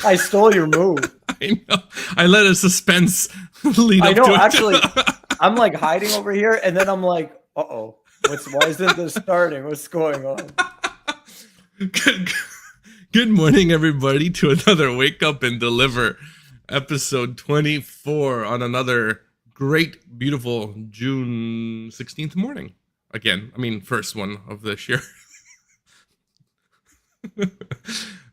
I stole your move. I know. I let a suspense lead I up know, to it. actually, I'm like hiding over here, and then I'm like, uh-oh, why isn't this starting? What's going on? Good morning, everybody, to another Wake Up and Deliver episode 24 on another great, beautiful June 16th morning. Again, first one of this year.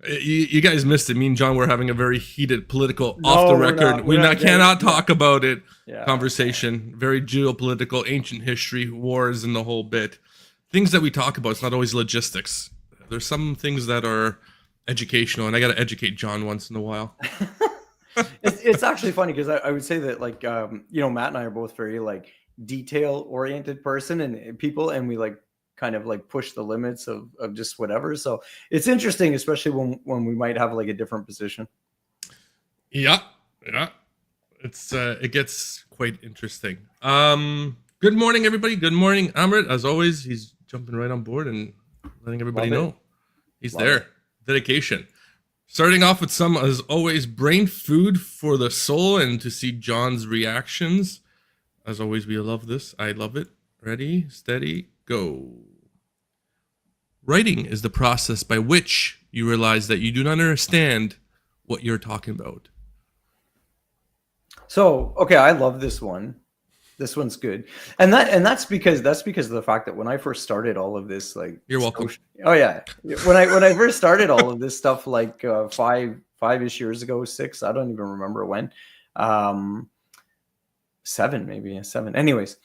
You guys missed it. Me and John were having a very heated political, off the record. We cannot talk about it. Conversation, very geopolitical, ancient history, wars, and the whole bit. Things that we talk about, it's not always logistics. There's some things that are educational, and I got to educate John once in a while. It's actually funny because I would say that, like, Matt and I are both very like detail-oriented person and people, and we like kind of like push the limits of just whatever. So it's interesting, especially when we might have like a different position. Yeah. It gets quite interesting. Good morning, everybody. Good morning, Amrit. As always, he's jumping right on board and letting everybody know he's there. Dedication. Starting off with some, as always, brain food for the soul, and to see John's reactions. As always, we love this. I love it. Ready, steady, go. Writing is the process by which you realize that you do not understand what you're talking about. So, okay, I love this one. This one's good, and that's because of the fact that when I first started all of this, like, you're welcome. Oh yeah, when I first started all of this stuff, like 5-ish years ago, 6, I don't even remember when, 7 maybe, 7. Anyways,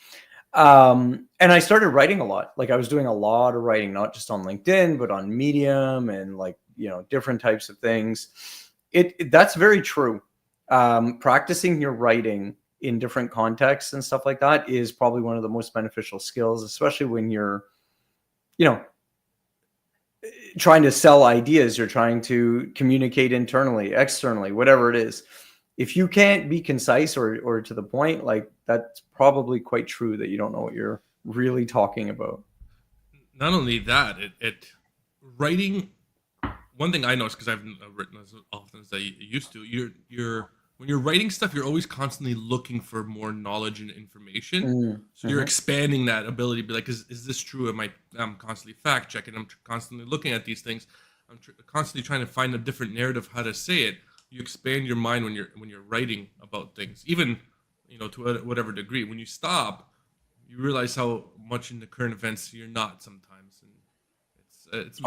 and I started writing a lot. Like, I was doing a lot of writing, not just on LinkedIn, but on Medium and like different types of things. That's very true. Practicing your writing in different contexts and stuff like that is probably one of the most beneficial skills, especially when you're, trying to sell ideas, you're trying to communicate internally, externally, whatever it is. If you can't be concise or to the point, like, that's probably quite true that you don't know what you're really talking about. Not only that, writing. One thing I noticed, because I've written as often as I used to, when you're writing stuff, you're always constantly looking for more knowledge and information. So you're expanding that ability to be like, is this true? I'm constantly fact checking. I'm constantly looking at these things. I'm constantly trying to find a different narrative how to say it. You expand your mind when you're writing about things, even to whatever degree. When you stop, you realize how much in the current events you're not sometimes, and it's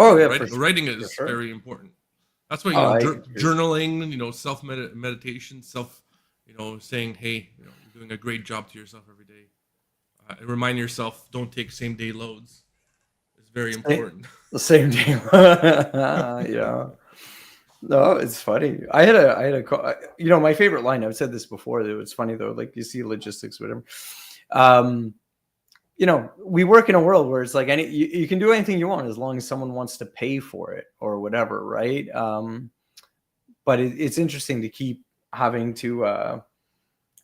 writing is very important. That's why journaling, self meditation, saying, hey, you're doing a great job to yourself every day. Remind yourself, don't take same day loads. It's very important. The same day. Yeah. No, it's funny. I had a my favorite line. I've said this before. It's funny though. Like, you see logistics, whatever. We work in a world where it's like you can do anything you want as long as someone wants to pay for it or whatever, right? But it's interesting to keep having to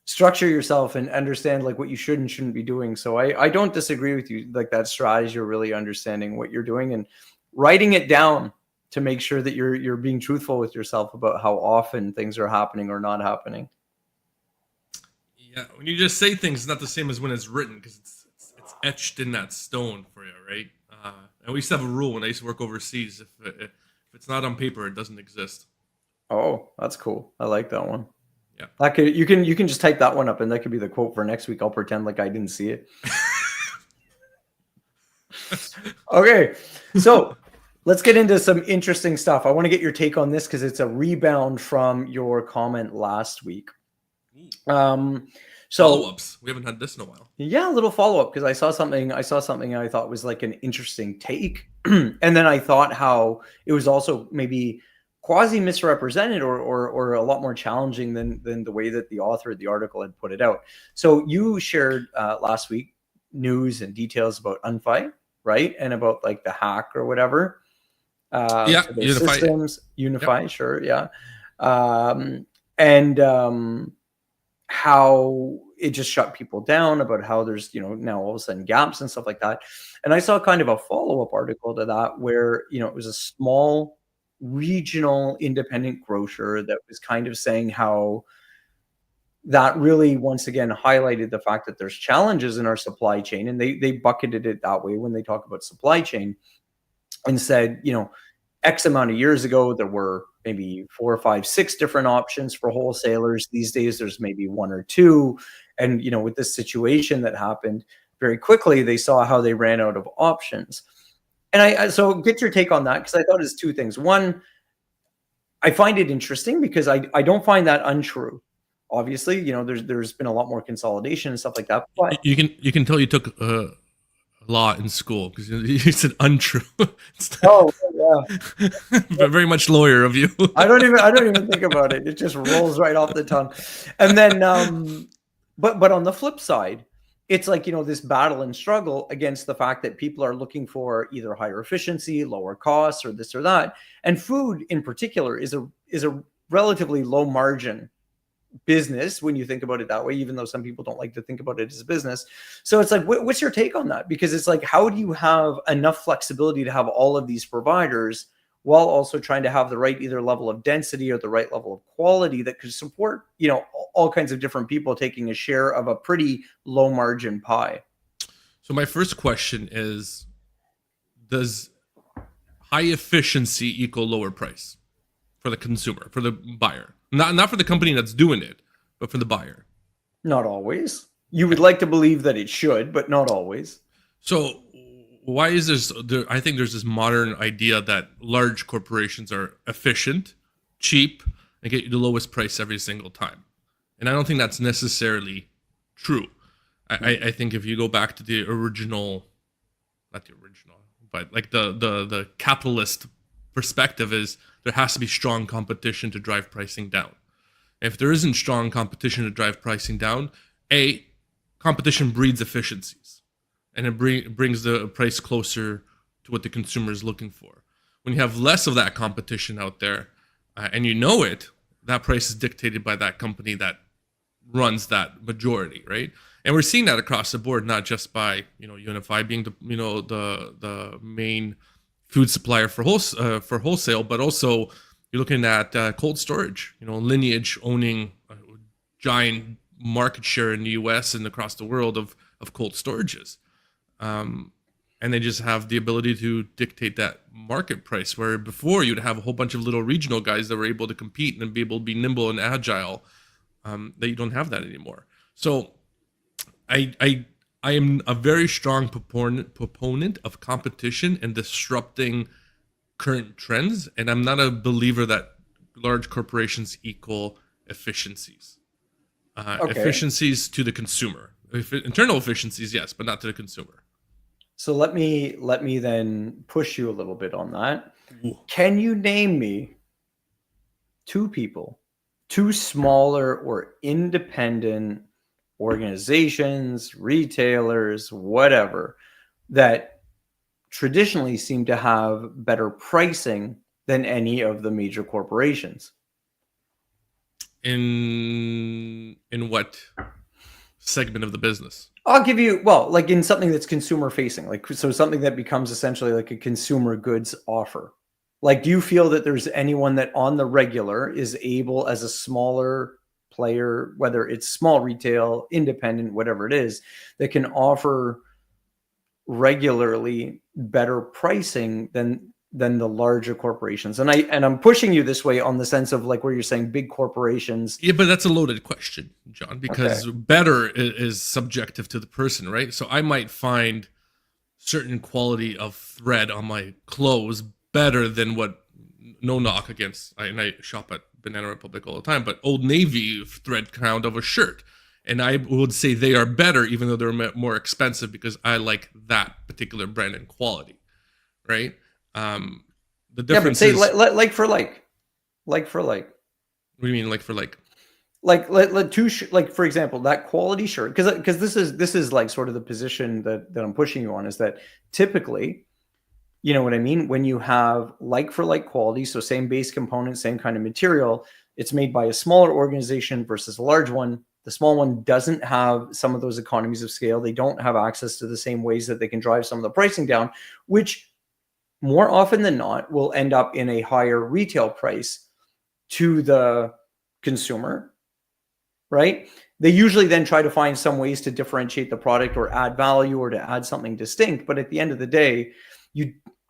structure yourself and understand like what you should and shouldn't be doing. So I don't disagree with you. Like, that strategy, you're really understanding what you're doing and writing it down to make sure that you're being truthful with yourself about how often things are happening or not happening. Yeah, when you just say things, it's not the same as when it's written, because it's etched in that stone for you, right? And we used to have a rule when I used to work overseas: if it's not on paper, it doesn't exist. Oh, that's cool. I like that one. Yeah, you can just type that one up, and that could be the quote for next week. I'll pretend like I didn't see it. Okay, so let's get into some interesting stuff. I want to get your take on this because it's a rebound from your comment last week. So follow-ups. We haven't had this in a while. Yeah, a little follow-up, because I saw something I thought was like an interesting take. And then I thought how it was also maybe quasi misrepresented or a lot more challenging than the way that the author of the article had put it out. So you shared last week news and details about Unfi, right? And about like the hack or whatever. Unify. Systems, Unify, yep. Sure, yeah. And how it just shut people down, about how there's, now all of a sudden gaps and stuff like that. And I saw kind of a follow-up article to that where, it was a small regional independent grocer that was kind of saying how that really once again highlighted the fact that there's challenges in our supply chain, and they bucketed it that way when they talk about supply chain, and said, X amount of years ago, there were maybe 4, 5, 6 different options for wholesalers. These days, there's maybe 1 or 2. And, with this situation that happened very quickly, they saw how they ran out of options. And so get your take on that, because I thought it's 2 things. One, I find it interesting because I don't find that untrue. Obviously, there's been a lot more consolidation and stuff like that. But You can tell you took law in school because you said untrue. oh yeah, Very much lawyer of you. I don't even think about it. It just rolls right off the tongue. And then but on the flip side, it's like, this battle and struggle against the fact that people are looking for either higher efficiency, lower costs, or this or that. And food in particular is a relatively low margin business when you think about it that way, even though some people don't like to think about it as a business. So it's like, what's your take on that? Because it's like, how do you have enough flexibility to have all of these providers while also trying to have the right either level of density or the right level of quality that could support, all kinds of different people taking a share of a pretty low margin pie? So my first question is, does high efficiency equal lower price for the consumer, for the buyer? Not for the company that's doing it, but for the buyer. Not always. You would like to believe that it should, but not always. So why is this? I think there's this modern idea that large corporations are efficient, cheap, and get you the lowest price every single time. And I don't think that's necessarily true. I think if you go back to the original, not the original, but like the capitalist perspective is there has to be strong competition to drive pricing down. If there isn't strong competition to drive pricing down, competition breeds efficiencies, and it brings the price closer to what the consumer is looking for. When you have less of that competition out there, and that price is dictated by that company that runs that majority, right? And we're seeing that across the board, not just by UNFI being the main food supplier for wholesale, but also you're looking at cold storage. Lineage owning a giant market share in the U.S. and across the world of cold storages, and they just have the ability to dictate that market price. Where before you'd have a whole bunch of little regional guys that were able to compete and be able to be nimble and agile. That you don't have that anymore. So I am a very strong proponent of competition and disrupting current trends, and I'm not a believer that large corporations equal efficiencies. Okay. Efficiencies to the consumer. Internal efficiencies, yes, but not to the consumer. So let me then push you a little bit on that. Ooh. Can you name me 2 people, 2 smaller or independent organizations, retailers, whatever, that traditionally seem to have better pricing than any of the major corporations? In what segment of the business? I'll give you, well, like in something that's consumer facing, like, so something that becomes essentially like a consumer goods offer. Like, do you feel that there's anyone that on the regular is able, as a smaller player, whether it's small retail, independent, whatever it is, that can offer regularly better pricing than the larger corporations? And I'm pushing you this way on the sense of like where you're saying big corporations. Yeah, but that's a loaded question, John, because better is subjective to the person, right? So I might find certain quality of thread on my clothes better than what, no knock against, and I shop at Banana Republic all the time, but Old Navy thread count of a shirt. And I would say they are better, even though they're more expensive, because I like that particular brand and quality, right? The difference say is like for like. What do you mean, like for like? Like like for example, that quality shirt, because this is like sort of the position that I'm pushing you on, is that typically, you know what I mean, when you have like for like quality, so same base component, same kind of material, it's made by a smaller organization versus a large one. The small one doesn't have some of those economies of scale. They don't have access to the same ways that they can drive some of the pricing down, which more often than not will end up in a higher retail price to the consumer, right? They usually then try to find some ways to differentiate the product or add value or to add something distinct. But at the end of the day,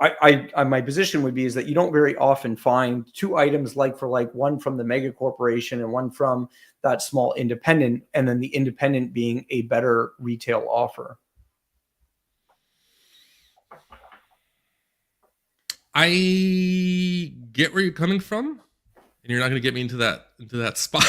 my position would be is that you don't very often find two items like for like, one from the mega corporation and one from that small independent, and then the independent being a better retail offer. I get where you're coming from, and you're not going to get me into that spot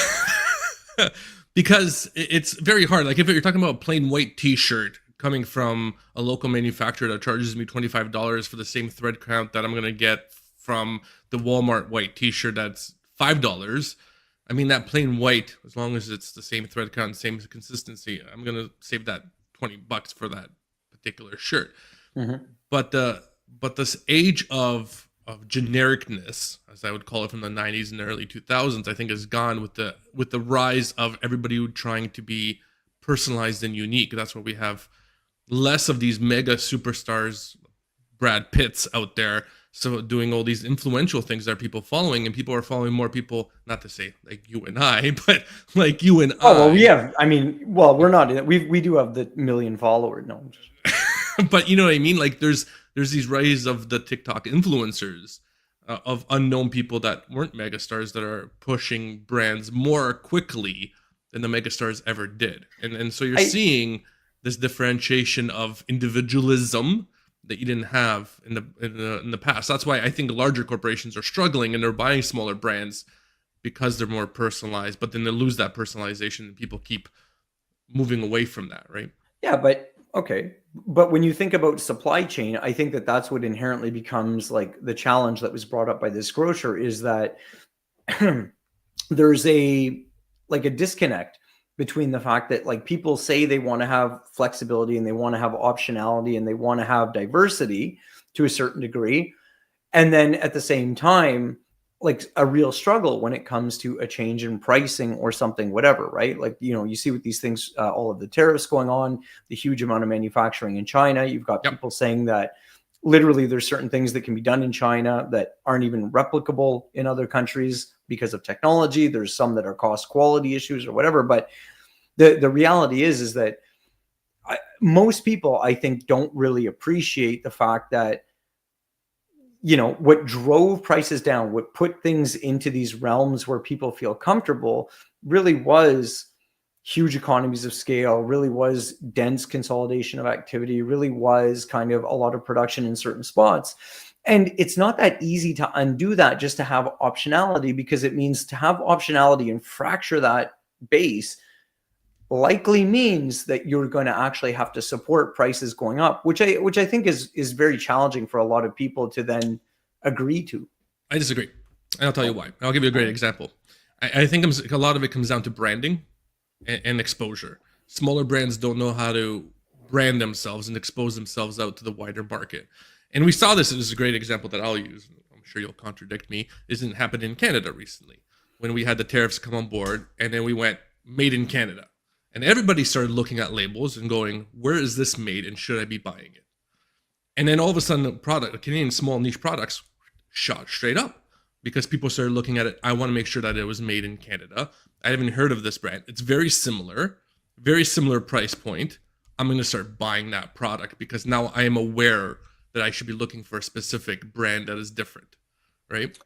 because it's very hard. Like if you're talking about a plain white T-shirt coming from a local manufacturer that charges me $25 for the same thread count that I'm going to get from the Walmart white T-shirt that's $5. I mean, that plain white, as long as it's the same thread count and same consistency, I'm going to save that $20 for that particular shirt. Mm-hmm. But this age of genericness, as I would call it, from the 90s and the early 2000s, I think is gone with the rise of everybody trying to be personalized and unique. That's why we have less of these mega superstars, Brad Pitts out there, so doing all these influential things that are people following, and people are following more people, not to say like you and I, but like you and I. Well, we have, we're not, we do have the million followers. No. But you know what I mean? Like there's these rise of the TikTok influencers, of unknown people that weren't megastars that are pushing brands more quickly than the megastars ever did. And so you're seeing this differentiation of individualism that you didn't have in the past. That's why I think larger corporations are struggling and they're buying smaller brands because they're more personalized, but then they lose that personalization and people keep moving away from that, right? Yeah, but okay. But when you think about supply chain, I think that that's what inherently becomes like the challenge that was brought up by this grocer, is that there's a disconnect between the fact that like people say they want to have flexibility and they want to have optionality and they want to have diversity to a certain degree. And then at the same time, like a real struggle when it comes to a change in pricing or something, whatever, right? Like, you see with these things, all of the tariffs going on, the huge amount of manufacturing in China, you've got people saying that literally there's certain things that can be done in China that aren't even replicable in other countries because of technology. There's some that are cost quality issues or whatever. But the reality is that most people, I think, don't really appreciate the fact that, what drove prices down, what put things into these realms where people feel comfortable, really was huge economies of scale, really was dense consolidation of activity, really was kind of a lot of production in certain spots. And it's not that easy to undo that just to have optionality, because it means to have optionality and fracture that base likely means that you're going to actually have to support prices going up, which I think is very challenging for a lot of people to then agree to. I disagree. And I'll tell you why. I'll give you a great example. I think a lot of it comes down to branding and exposure. Smaller brands don't know how to brand themselves and expose themselves out to the wider market. And we saw this as a great example that I'll use. I'm sure you'll contradict me. Isn't happened in Canada recently when we had the tariffs come on board, and then we went made in Canada. And everybody started looking at labels and going, where is this made and should I be buying it? And then all of a sudden, the Canadian small niche products shot straight up because people started looking at it. I want to make sure that it was made in Canada. I haven't heard of this brand. It's very similar price point. I'm going to start buying that product because now I am aware that I should be looking for a specific brand that is different, right?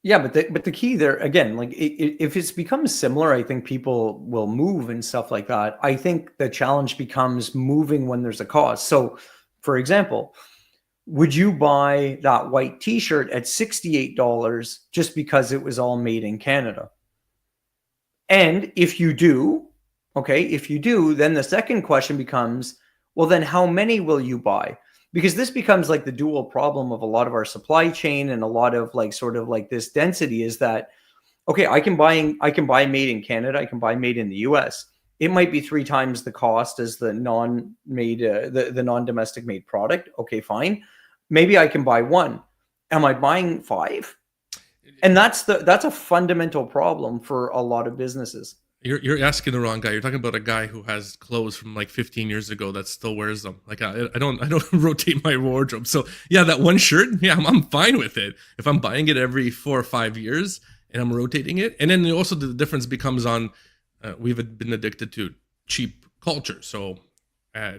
Yeah, but the key there again, like if it's become similar, I think people will move and stuff like that. I think the challenge becomes moving when there's a cost. So, for example, would you buy that white T-shirt at $68 just because it was all made in Canada? And if you do, then the second question becomes, well, then how many will you buy? Because this becomes like the dual problem of a lot of our supply chain and a lot of like sort of like this density is that, okay, I can buy made in Canada, I can buy made in the US. It might be 3 times the cost as the non-made, the non-domestic made product. Okay, fine. Maybe I can buy one. Am I buying 5? And that's a fundamental problem for a lot of businesses. You're asking the wrong guy. You're talking about a guy who has clothes from like 15 years ago that still wears them. Like I don't rotate my wardrobe. So yeah, that one shirt, yeah, I'm fine with it. If I'm buying it every 4 or 5 years and I'm rotating it, and then also the difference becomes on we've been addicted to cheap culture, so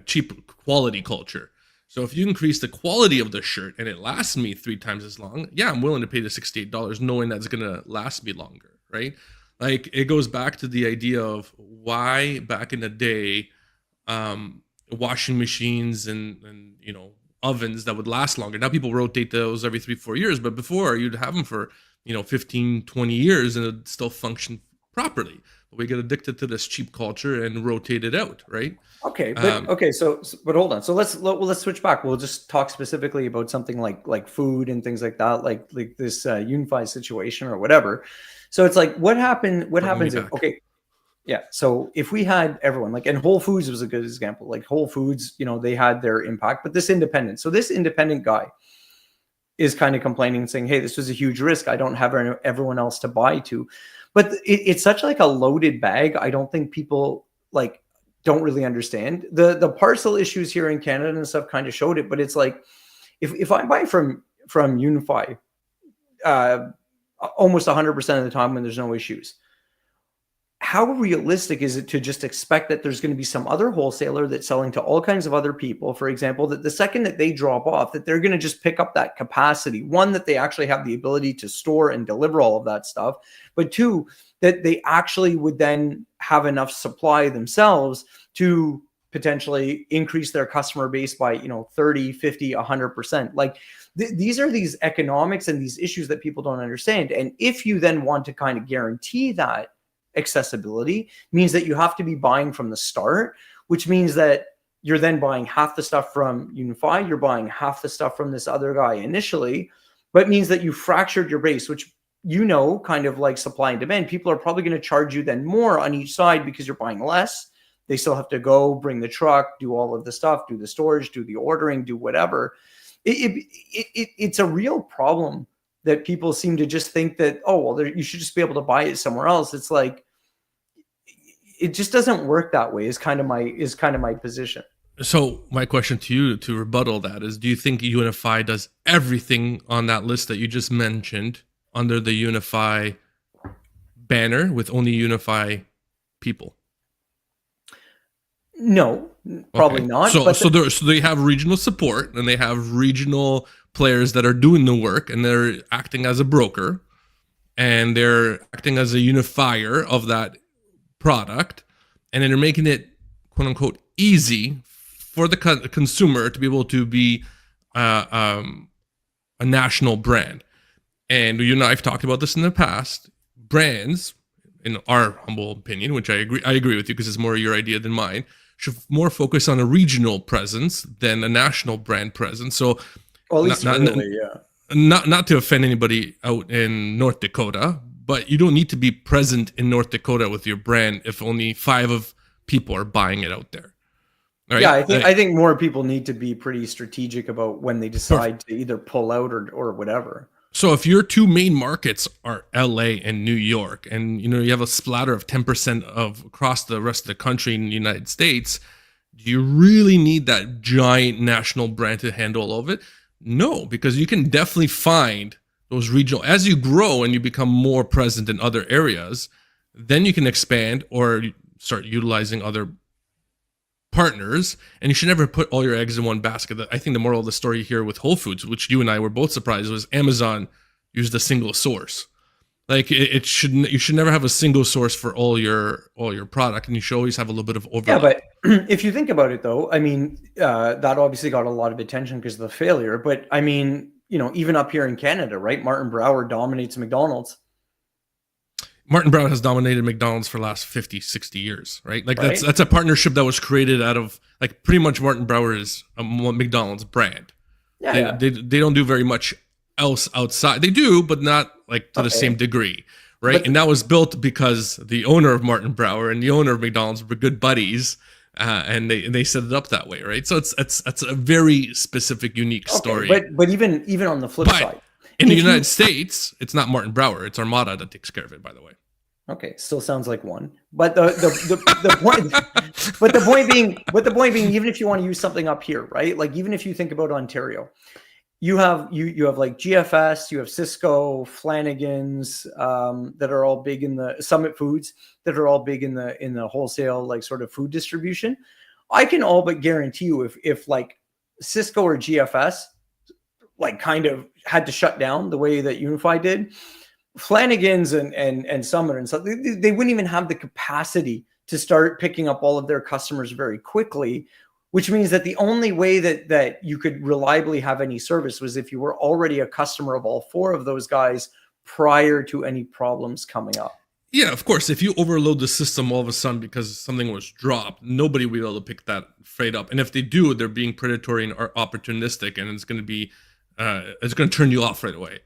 cheap quality culture. So if you increase the quality of the shirt and it lasts me 3 times as long, yeah, I'm willing to pay the $68 knowing that's gonna last me longer, right? Like it goes back to the idea of why back in the day, washing machines and ovens that would last longer. Now people rotate those every 3 4 years, but before you'd have them for 15 20 years and it'd still function properly. But we get addicted to this cheap culture and rotate it out, right? Okay, but but hold on. So let's switch back. We'll just talk specifically about something like food and things like that, like this Unify situation or whatever. So it's like what happens if yeah. So if we had everyone like, and Whole Foods was a good example. Like Whole Foods, they had their impact, but this independent guy is kind of complaining, saying, "Hey, this was a huge risk. I don't have everyone else to buy to." But it's such like a loaded bag. I don't think people like don't really understand the parcel issues here in Canada and stuff. Kind of showed it, but it's like if I buy from Unify, almost 100% of the time when there's no issues, how realistic is it to just expect that there's going to be some other wholesaler that's selling to all kinds of other people, for example, that the second that they drop off, that they're going to just pick up that capacity? One, that they actually have the ability to store and deliver all of that stuff, but two, that they actually would then have enough supply themselves to potentially increase their customer base by 30, 50, 100%. Like these are these economics and these issues that people don't understand. And if you then want to kind of guarantee that accessibility, means that you have to be buying from the start, which means that you're then buying half the stuff from Unify, you're buying half the stuff from this other guy initially, but it means that you fractured your base, which kind of like supply and demand. People are probably going to charge you then more on each side because you're buying less. They still have to go bring the truck, do all of the stuff, do the storage, do the ordering, do whatever. It's a real problem that people seem to just think that, oh, well, you should just be able to buy it somewhere else. It's like, it just doesn't work that way, is kind of my position. So my question to you to rebuttal that is, do you think Unify does everything on that list that you just mentioned under the Unify banner with only Unify people? No, probably not. So they have regional support and they have regional players that are doing the work and they're acting as a broker and they're acting as a unifier of that product, and then they're making it quote unquote easy for the consumer to be able to be a national brand. And I've talked about this in the past. Brands, in our humble opinion, which I agree with you because it's more your idea than mine, should more focus on a regional presence than a national brand presence. So, well, at least not to offend anybody out in North Dakota, but you don't need to be present in North Dakota with your brand if only 5 of people are buying it out there. Right? Yeah, I think more people need to be pretty strategic about when they decide to either pull out or whatever. So if your 2 main markets are LA and New York, and you have a splatter of 10% of across the rest of the country in the United States, do you really need that giant national brand to handle all of it? No, because you can definitely find those regional, as you grow and you become more present in other areas, then you can expand or start utilizing other partners, and you should never put all your eggs in one basket. I think the moral of the story here with Whole Foods, which you and I were both surprised, was Amazon used a single source. Like you should never have a single source for all your product, and you should always have a little bit of overlap. Yeah, but if you think about it, though, I mean, that obviously got a lot of attention because of the failure. But I mean, even up here in Canada, right? Martin Brower dominates McDonald's. Martin Brown has dominated McDonald's for the last 50, 60 years, right? Like that's a partnership that was created out of, like, pretty much Martin Brower is a McDonald's brand. Yeah, they don't do very much else outside. They do, but not like to the same degree, right? And that was built because the owner of Martin Brower and the owner of McDonald's were good buddies, and they set it up that way, right? So it's a very specific, unique story. But even on the flip side. In the United States, it's not Martin Brower. It's Armada that takes care of it, by the way. Okay, still sounds like one. But the point, but the point being, even if you want to use something up here, right? Like even if you think about Ontario, you have like GFS, you have Cisco, Flanagan's, that are all big in the Summit Foods, that are all big in the wholesale, like sort of food distribution. I can all but guarantee you, if like Cisco or GFS like kind of had to shut down the way that Unify did, Flanagan's and Summit and stuff, they wouldn't even have the capacity to start picking up all of their customers very quickly, which means that the only way that you could reliably have any service was if you were already a customer of all four of those guys prior to any problems coming up. Yeah, of course. If you overload the system all of a sudden because something was dropped, nobody will be able to pick that freight up. And if they do, they're being predatory and opportunistic, and it's going to be, it's going to turn you off right away.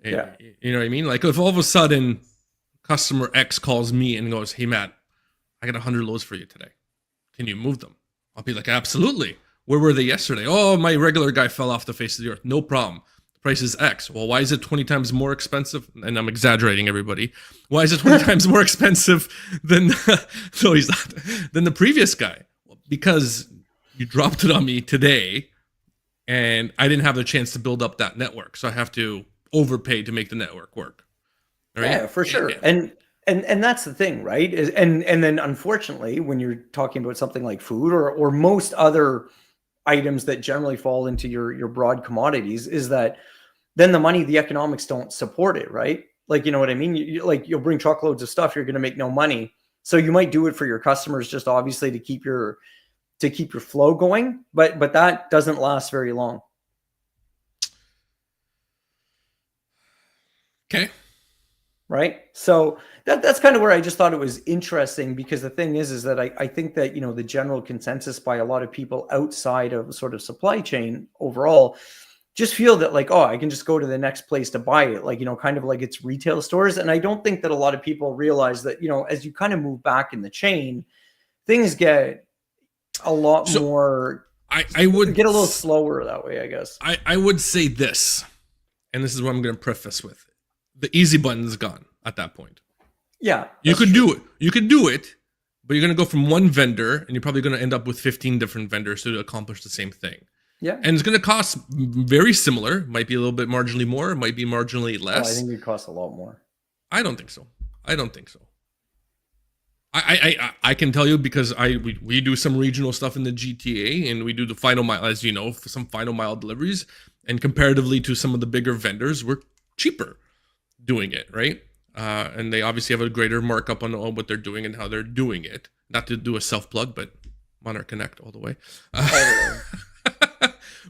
Yeah. You know what I mean? Like if all of a sudden customer X calls me and goes, "Hey Matt, I got 100 loads for you today. Can you move them?" I'll be like, "Absolutely. Where were they yesterday?" "Oh, my regular guy fell off the face of the earth." "No problem. The price is X." "Well, why is it 20 times more expensive?" And I'm exaggerating, everybody. "Why is it 20 times more expensive than no, he's not, than the previous guy?" "Well, because you dropped it on me today and I didn't have the chance to build up that network. So I have to overpay to make the network work." Right? Yeah, for sure. And that's the thing, right? And then unfortunately, when you're talking about something like food or most other items that generally fall into your broad commodities, is that then the economics don't support it, right? Like, you know what I mean? You'll bring truckloads of stuff, you're going to make no money. So you might do it for your customers, just obviously to keep your flow going, but that doesn't last very long. Okay. Right. So that's kind of where I just thought it was interesting, because the thing is that I think that, the general consensus by a lot of people outside of sort of supply chain overall just feel that like, oh, I can just go to the next place to buy it. Like, kind of like it's retail stores. And I don't think that a lot of people realize that, as you kind of move back in the chain, things get a lot more, I would get a little slower that way, I guess. I would say this, and this is what I'm going to preface with. The easy button is gone at that point. Yeah. You could do it. You could do it, but you're going to go from one vendor and you're probably going to end up with 15 different vendors to accomplish the same thing. Yeah. And it's going to cost very similar. Might be a little bit marginally more. Might be marginally less. Oh, I think it costs a lot more. I don't think so. I can tell you because we do some regional stuff in the GTA, and we do the final mile, as you know, for some final mile deliveries. And comparatively to some of the bigger vendors, we're cheaper doing it, right? And they obviously have a greater markup on what they're doing and how they're doing it. Not to do a self-plug, but Monarch Connect all the way.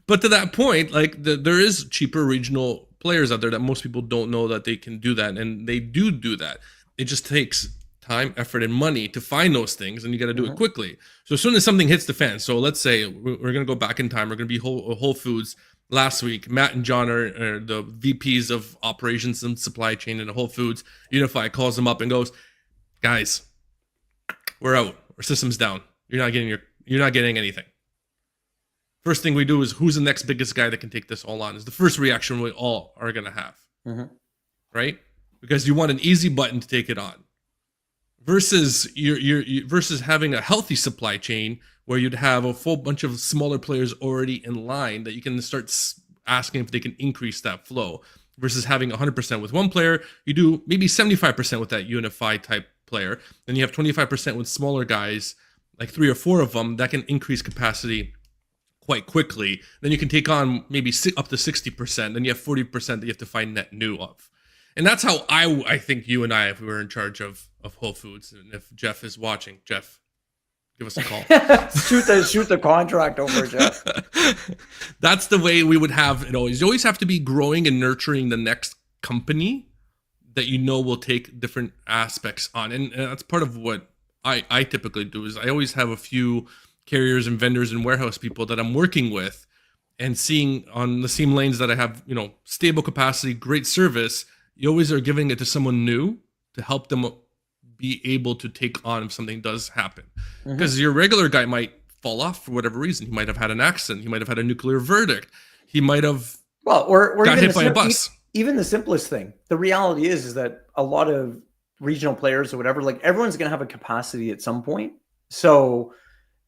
But to that point, like there is cheaper regional players out there that most people don't know that they can do that, and they do that. It just takes time, effort, and money to find those things, and you got to do it quickly. So as soon as something hits the fan, so let's say we're going to go back in time, we're going to be Whole Foods. Last week, Matt and John are the VPs of operations and supply chain in Whole Foods. Unify calls them up and goes, "Guys, we're out. Our system's down. You're not getting anything." First thing we do is, who's the next biggest guy that can take this all on? Is the first reaction we all are going to have, right? Because you want an easy button to take it on. Versus versus having a healthy supply chain where you'd have a full bunch of smaller players already in line that you can start asking if they can increase that flow. Versus having 100% with one player, you do maybe 75% with that Unify type player. Then you have 25% with smaller guys, like 3 or 4 of them, that can increase capacity quite quickly. Then you can take on maybe up to 60%. Then you have 40% that you have to find net new of. And that's how I think you and I, if we were in charge of Whole Foods, and if Jeff is watching, Jeff, give us a call. shoot the contract over, Jeff. That's the way we would have it always. You always have to be growing and nurturing the next company that will take different aspects on. And that's part of what I typically do, is I always have a few carriers and vendors and warehouse people that I'm working with and seeing on the same lanes that I have, stable capacity, great service. You always are giving it to someone new to help them be able to take on if something does happen. Because your regular guy might fall off for whatever reason. He might have had an accident. He might have had a nuclear verdict. He might have or got hit by a bus. Even the simplest thing. The reality is that a lot of regional players or whatever, like everyone's going to have a capacity at some point. So,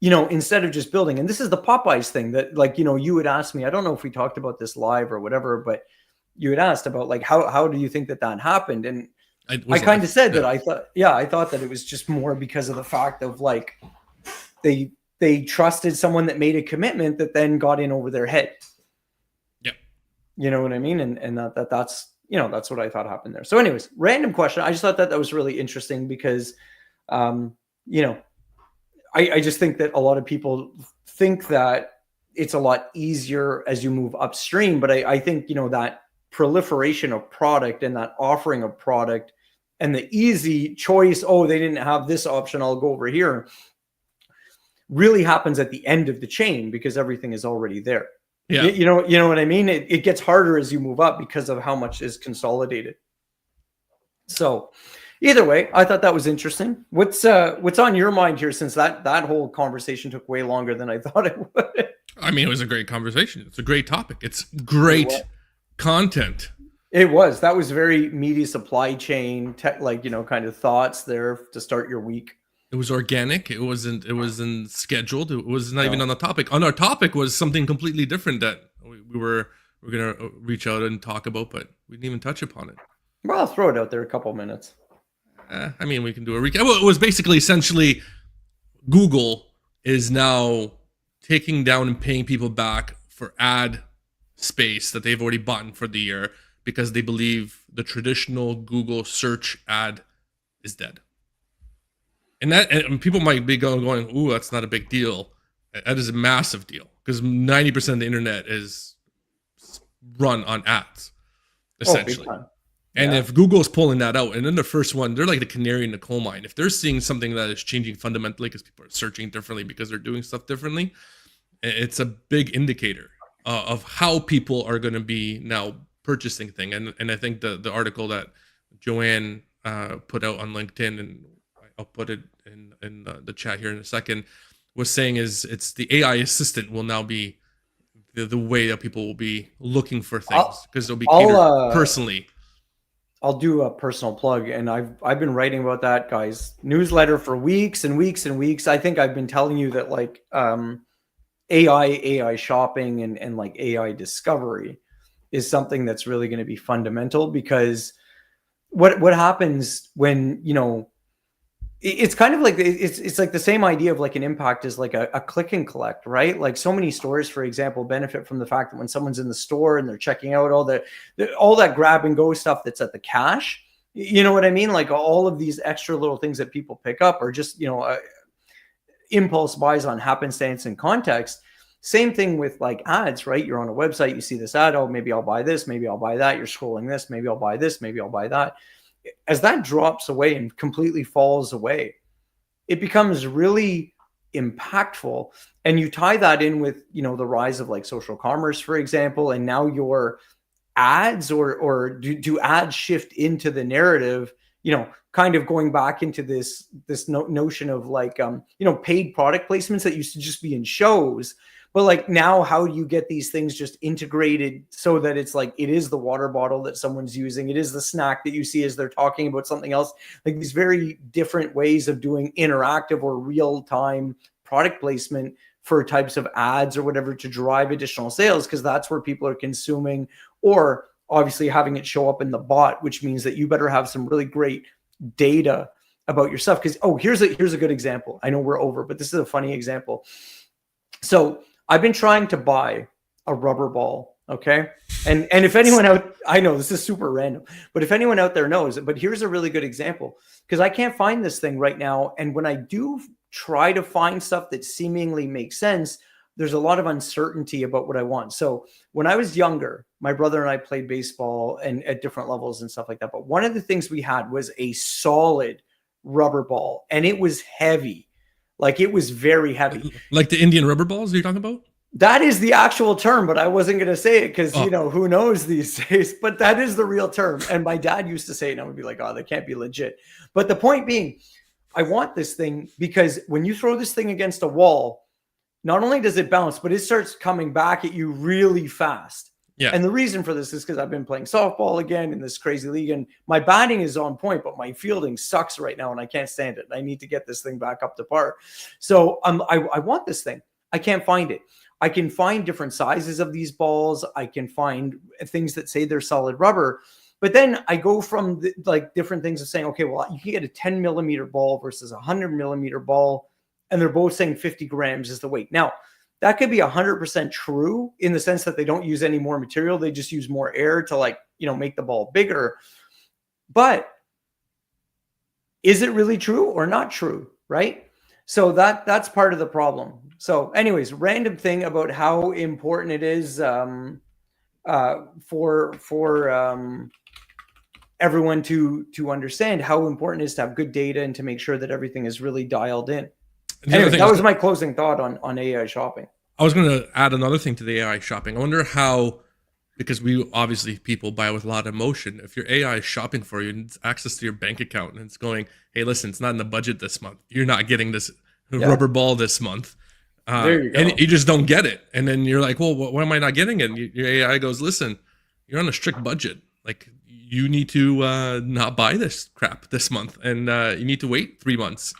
instead of just building, and this is the Popeyes thing that, like, you would ask me, I don't know if we talked about this live or whatever, but you had asked about like, how do you think that happened? And I kind of said that I thought that it was just more because of the fact of like, they trusted someone that made a commitment that then got in over their head. Yeah. You know what I mean? And that's, that's what I thought happened there. So anyways, random question. I just thought that was really interesting because, I just think that a lot of people think that it's a lot easier as you move upstream. But I think, that proliferation of product and that offering of product and the easy choice, oh, they didn't have this option, I'll go over here, really happens at the end of the chain because everything is already there. Yeah. You know what I mean? It gets harder as you move up because of how much is consolidated. So either way, I thought that was interesting. What's on your mind here, since that whole conversation took way longer than I thought it would? I mean, it was a great conversation. It's a great topic. It's great content. It was. That was very meaty supply chain, kind of thoughts there to start your week. It was organic. It wasn't scheduled. It was not even on the topic. On our topic was something completely different that we were going to reach out and talk about, but we didn't even touch upon it. Well, I'll throw it out there a couple minutes. I mean, we can do a recap. Well, it was basically essentially Google is now taking down and paying people back for ad space that they've already bought for the year because they believe the traditional Google search ad is dead. And people might be going, ooh, that's not a big deal. That is a massive deal because 90% of the internet is run on ads, essentially. And if Google's pulling that out, and then the first one, they're like the canary in the coal mine. If they're seeing something that is changing fundamentally because people are searching differently because they're doing stuff differently, it's a big indicator of how people are going to be now purchasing things. And I think the article that Joanne put out on LinkedIn, and I'll put it in the chat here in a second, was saying is it's the AI assistant will now be the way that people will be looking for things because they'll be catered personally. I'll do a personal plug, and I've been writing about that, guys. Newsletter for weeks and weeks and weeks. I think I've been telling you that like AI shopping and like AI discovery is something that's really going to be fundamental, because what happens when, it's kind of like it's like the same idea of like an impact is like a click and collect, right? Like so many stores, for example, benefit from the fact that when someone's in the store and they're checking out all that grab and go stuff that's at the cash, you know what I mean? Like all of these extra little things that people pick up are just, impulse buys on happenstance and context. Same thing with like ads, right? You're on a website, you see this ad, oh, maybe I'll buy this, maybe I'll buy that. You're scrolling this, maybe I'll buy this, maybe I'll buy that. As that drops away and completely falls away, it becomes really impactful. And you tie that in with, the rise of like social commerce, for example, and now your ads or do ads shift into the narrative, kind of going back into this notion of like, paid product placements that used to just be in shows. But like now, how do you get these things just integrated so that it's like, it is the water bottle that someone's using, it is the snack that you see as they're talking about something else, like these very different ways of doing interactive or real-time product placement for types of ads or whatever to drive additional sales, because that's where people are consuming, or obviously having it show up in the bot, which means that you better have some really great data about your stuff. Because, here's a good example. I know we're over, but this is a funny example. So I've been trying to buy a rubber ball, okay? And if anyone out, I know this is super random, but if anyone out there knows, but here's a really good example, because I can't find this thing right now. And when I do try to find stuff that seemingly makes sense, there's a lot of uncertainty about what I want. So when I was younger, my brother and I played baseball and at different levels and stuff like that. But one of the things we had was a solid rubber ball, and it was heavy. Like it was very heavy. Like the Indian rubber balls you're talking about? That is the actual term, but I wasn't going to say it because, who knows these days, but that is the real term. And my dad used to say it, and I would be like, oh, that can't be legit. But the point being, I want this thing because when you throw this thing against a wall, not only does it bounce, but it starts coming back at you really fast. Yeah. And the reason for this is because I've been playing softball again in this crazy league, and my batting is on point, but my fielding sucks right now, and I can't stand it. I need to get this thing back up to par. So I want this thing. I can't find it. I can find different sizes of these balls. I can find things that say they're solid rubber. But then I go from like different things of saying, okay, well, you can get a 10 millimeter ball versus a 100 millimeter ball, and they're both saying 50 grams is the weight. Now, that could be 100% true in the sense that they don't use any more material. They just use more air to, like, you know, make the ball bigger. But is it really true or not true, right? So that's part of the problem. So anyways, random thing about how important it is for everyone to understand how important it is to have good data and to make sure that everything is really dialed in. Anyway, that was my closing thought on AI shopping. I was going to add another thing to the AI shopping. I wonder how, because we obviously people buy with a lot of emotion. If your AI is shopping for you and it's access to your bank account and it's going, hey, listen, it's not in the budget this month. You're not getting this rubber ball this month. There you go. And you just don't get it. And then you're like, well, why am I not getting it? And your AI goes, listen, you're on a strict budget. Like, you need to not buy this crap this month. And you need to wait 3 months.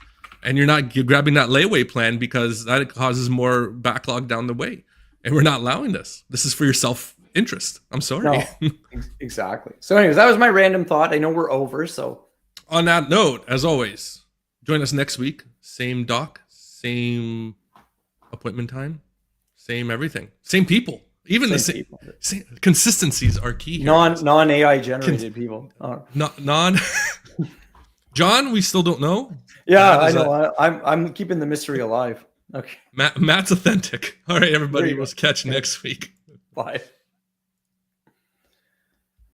And you're not grabbing that layaway plan because that causes more backlog down the way. And we're not allowing this. This is for your self-interest. I'm sorry. No, exactly. So anyways, that was my random thought. I know we're over. So on that note, as always, join us next week. Same doc, same appointment time, same everything, same people. Even same consistencies are key here. Non AI generated people. Non John, we still don't know. Yeah, I know. I'm keeping the mystery alive. Okay. Matt's authentic. All right, everybody. We'll catch you next week. Bye.